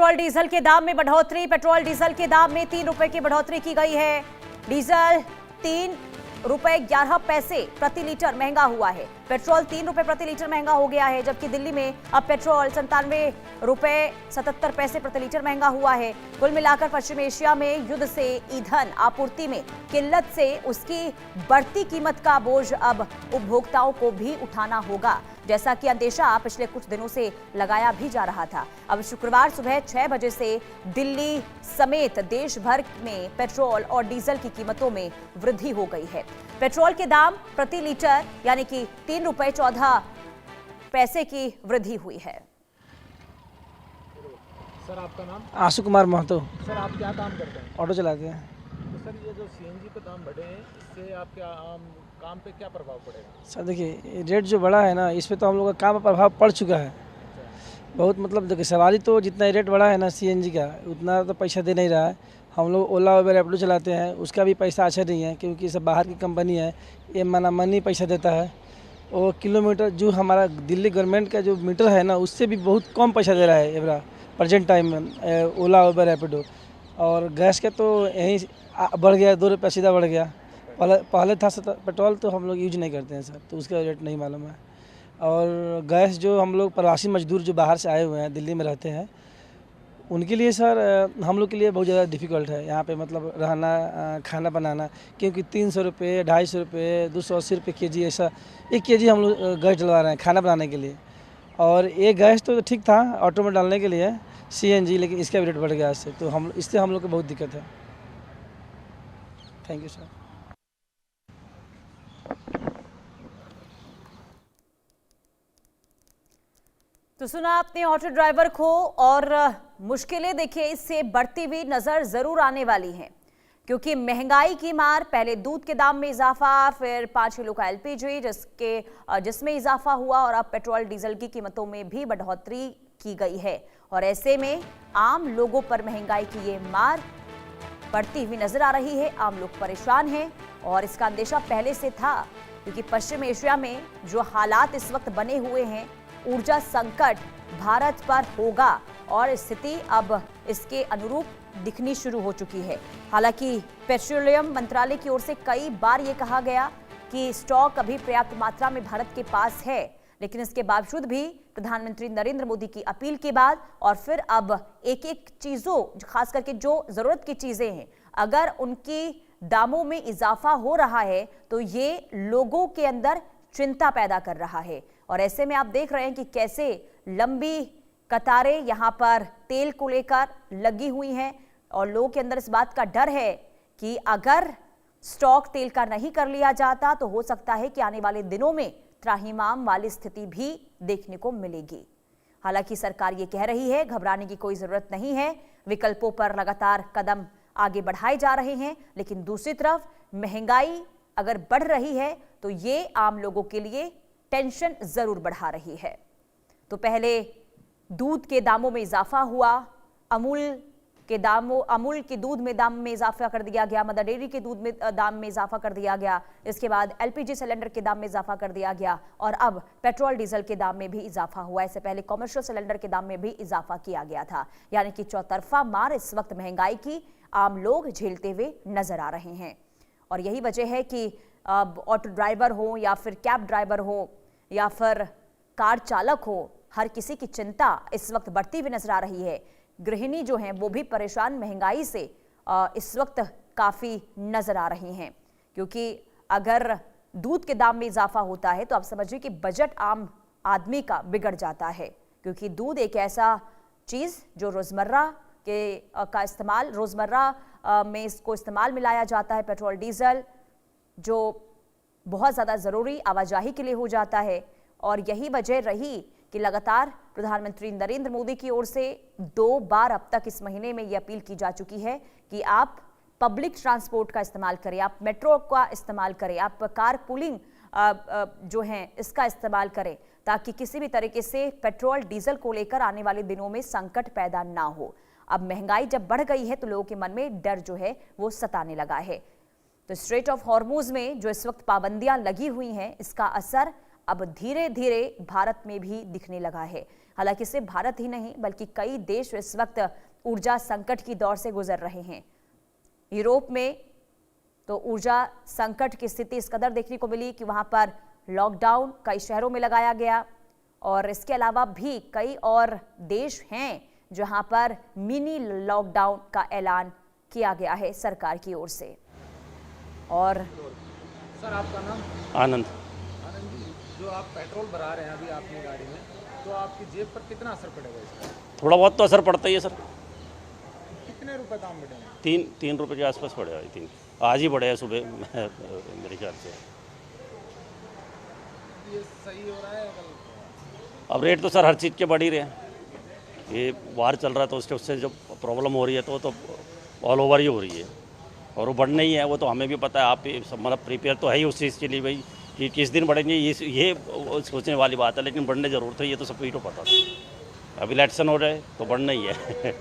Petrol diesel के दाम में बढ़ोतरी। पेट्रोल डीजल के दाम में 3 रुपए की बढ़ोतरी की गई है। डीजल 3 रुपए 11 पैसे प्रति लीटर महंगा हुआ है। पेट्रोल 3 रुपए प्रति लीटर महंगा हो गया है, जबकि दिल्ली में अब पेट्रोल 97 रुपए 77 पैसे प्रति लीटर महंगा हुआ है। कुल मिलाकर पश्चिम एशिया में युद्ध से ईंधन आपूर्ति में किल्लत से उसकी बढ़ती कीमत का बोझ अब उपभोक्ताओं को भी उठाना होगा, जैसा कि अंदेशा पिछले कुछ दिनों से लगाया भी जा रहा था। अब शुक्रवार सुबह 6 बजे से दिल्ली समेत देश भर में पेट्रोल और डीजल की कीमतों में वृद्धि हो गई है। पेट्रोल के दाम प्रति लीटर यानी कि 3 रुपए 14 पैसे की वृद्धि हुई है। सर, आपका नाम? आशु कुमार महतो। सर, आप क्या काम करते हैं? ऑटो चलाते हैं। तो सर, ये जो सीएनजी पे दाम बढ़े हैं, इससे आपके काम पे क्या प्रभाव पड़ेगा? सर देखिए, रेट जो बढ़ा है ना, इस पे तो हम लोग का काम पर प्रभाव पड़ चुका है बहुत। मतलब देखिए, सवारी तो जितना रेट बढ़ा है ना सीएनजी का, उतना तो पैसा दे नहीं रहा है। हम लोग ओला उबर रैपिडो चलाते हैं, उसका भी पैसा अच्छा नहीं है, क्योंकि सब बाहर की कंपनी है, ये मनी पैसा देता है। और किलोमीटर जो हमारा दिल्ली गवर्नमेंट का जो मीटर है ना, उससे भी बहुत कम पैसा दे रहा है एवरा प्रेजेंट टाइम में ओला उबर रैपिडो। और गैस का तो यहीं बढ़ गया, 2 रुपये सीधा बढ़ गया। पहले था पेट्रोल तो हम लोग यूज नहीं करते हैं सर, तो उसका रेट नहीं मालूम है। और गैस जो हम लोग प्रवासी मजदूर जो बाहर से आए हुए हैं, दिल्ली में रहते हैं, उनके लिए सर हम लोग के लिए बहुत ज़्यादा डिफ़िकल्ट है यहाँ पे, मतलब रहना, खाना बनाना, क्योंकि 300 रुपये 250 रुपये 280 रुपये केजी, ऐसा 1 केजी हम लोग गैस डलवा रहे हैं खाना बनाने के लिए। और ये गैस तो ठीक था ऑटो में डालने के लिए सीएनजी, लेकिन इसका भी रेट बढ़ गया इससे, तो इससे हम लोग को बहुत दिक्कत है। Thank you sir. तो सुना आपने ऑटो ड्राइवर को, और मुश्किलें देखिए इससे बढ़ती हुई नजर जरूर आने वाली हैं, क्योंकि महंगाई की मार, पहले दूध के दाम में इजाफा, फिर 5 किलो का एलपीजी जिसमें इजाफा हुआ, और अब पेट्रोल डीजल की कीमतों में भी बढ़ोतरी की गई है। और ऐसे में आम लोगों पर महंगाई की ये मार बढ़ती हुई नजर आ रही है। आम लोग परेशान हैं और इसका अंदेशा पहले से था, क्योंकि पश्चिम एशिया में जो हालात इस वक्त बने हुए हैं, ऊर्जा संकट भारत पर होगा और स्थिति अब इसके अनुरूप दिखनी शुरू हो चुकी है। हालांकि पेट्रोलियम मंत्रालय की ओर से कई बार ये कहा गया कि स्टॉक अभी पर्याप्त मात्रा में भारत के पास है, लेकिन इसके बावजूद भी प्रधानमंत्री नरेंद्र मोदी की अपील के बाद और फिर अब एक एक चीजों, खास करके जो जरूरत की चीजें हैं, अगर उनकी दामों में इजाफा हो रहा है तो ये लोगों के अंदर चिंता पैदा कर रहा है। और ऐसे में आप देख रहे हैं कि कैसे लंबी कतारें यहां पर तेल को लेकर लगी हुई हैं, और लोगों के अंदर इस बात का डर है कि अगर स्टॉक तेल का नहीं कर लिया जाता तो हो सकता है कि आने वाले दिनों में त्राहिमाम वाली स्थिति भी देखने को मिलेगी। हालांकि सरकार ये कह रही है घबराने की कोई जरूरत नहीं है, विकल्पों पर लगातार कदम आगे बढ़ाए जा रहे हैं, लेकिन दूसरी तरफ महंगाई अगर बढ़ रही है तो ये आम लोगों के लिए टेंशन जरूर बढ़ा रही है। तो पहले दूध के दामों में इजाफा हुआ, अमूल के दूध में दाम में इजाफा कर दिया गया, मदर डेयरी के दूध में दाम में इजाफा कर दिया गया, इसके बाद एलपीजी सिलेंडर के दाम में इजाफा कर दिया गया, और अब पेट्रोल डीजल के दाम में भी इजाफा हुआ। इससे पहले कमर्शियल सिलेंडर के दाम में भी इजाफा किया गया था। यानी कि चौतरफा मार इस वक्त महंगाई की आम लोग झेलते हुए नजर आ रहे हैं। और यही वजह है कि अब ऑटो ड्राइवर हो या फिर कैब ड्राइवर हो या फिर कार चालक हो, हर किसी की चिंता इस वक्त बढ़ती हुई नजर आ रही है। गृहिणी जो हैं वो भी परेशान महंगाई से इस वक्त काफी नजर आ रही हैं, क्योंकि अगर दूध के दाम में इजाफा होता है तो आप समझिए कि बजट आम आदमी का बिगड़ जाता है, क्योंकि दूध एक ऐसा चीज जो रोजमर्रा का इस्तेमाल, रोजमर्रा में इसको इस्तेमाल में लाया जाता है। पेट्रोल डीजल जो बहुत ज़्यादा ज़रूरी आवाजाही के लिए हो जाता है, और यही वजह रही कि लगातार प्रधानमंत्री नरेंद्र मोदी की ओर से 2 बार अब तक इस महीने में ये अपील की जा चुकी है कि आप पब्लिक ट्रांसपोर्ट का इस्तेमाल करें, आप मेट्रो का इस्तेमाल करें, आप कार पूलिंग जो है इसका इस्तेमाल करें, ताकि किसी भी तरीके से पेट्रोल डीजल को लेकर आने वाले दिनों में संकट पैदा ना हो। अब महंगाई जब बढ़ गई है तो लोगों के मन में डर जो है वो सताने लगा है। तो स्ट्रेट ऑफ हॉर्मुज में जो इस वक्त पाबंदियां लगी हुई हैं, इसका असर अब धीरे धीरे भारत में भी दिखने लगा है। हालांकि सिर्फ भारत ही नहीं बल्कि कई देश इस वक्त ऊर्जा संकट की दौर से गुजर रहे हैं। यूरोप में तो ऊर्जा संकट की स्थिति इस कदर देखने को मिली कि वहां पर लॉकडाउन कई शहरों में लगाया गया और इसके अलावा भी कई और देश हैं जहां पर मिनी लॉकडाउन का ऐलान किया गया है सरकार की ओर से। और सर आपका नाम? आनंद। आनंद जी, जो आप पेट्रोल भरा रहे हैं अभी अपनी गाड़ी में, तो आपकी जेब पर कितना असर पड़ेगा इसका? थोड़ा बहुत तो असर पड़ता ही है सर। कितने रुपए दाम बढ़े हैं? तीन रुपये के आसपास पड़ेगा। तीन आज ही बढ़े हैं सुबह मेरे ख्याल से। ये सही हो रहा है या गलत? अब रेट तो सर हर चीज़ के बढ़ ही रहे हैं। ये वार चल रहा है तो उससे जो प्रॉब्लम हो रही है तो ऑल ओवर ही हो रही है और वो बढ़ नहीं है। वो तो हमें भी पता है, आप भी मतलब प्रिपेयर तो है ही उस चीज़ के लिए भाई कि किस दिन बढ़ेंगे, ये सोचने वाली बात है। लेकिन बढ़ने ज़रूर थे, ये तो सबको ही तो पता था। अब इलेक्शन हो जाए तो बढ़ना ही है।